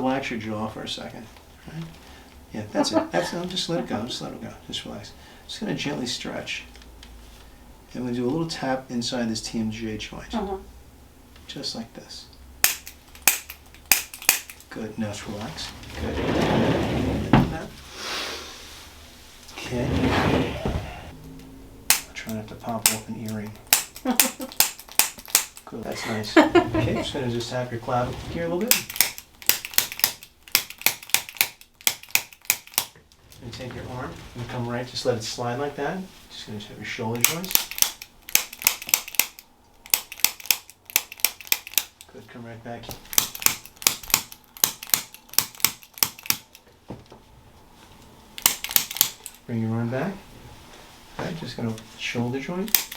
Relax your jaw for a second. Right? Yeah, that's it. That's it. Just let it go. Just let it go. Just relax. Just going to gently stretch. And we'll do a little tap inside this TMJ joint. Just like this. Good. Now just relax. Good. Okay. Try not to pop off an earring. Good. That's nice. Okay, just going to just tap your clavicle here a little bit. And take your arm and come right, just let it slide like that. Just going to have your shoulder joints. Good, come right back. Bring your arm back. Okay, just going to shoulder joint.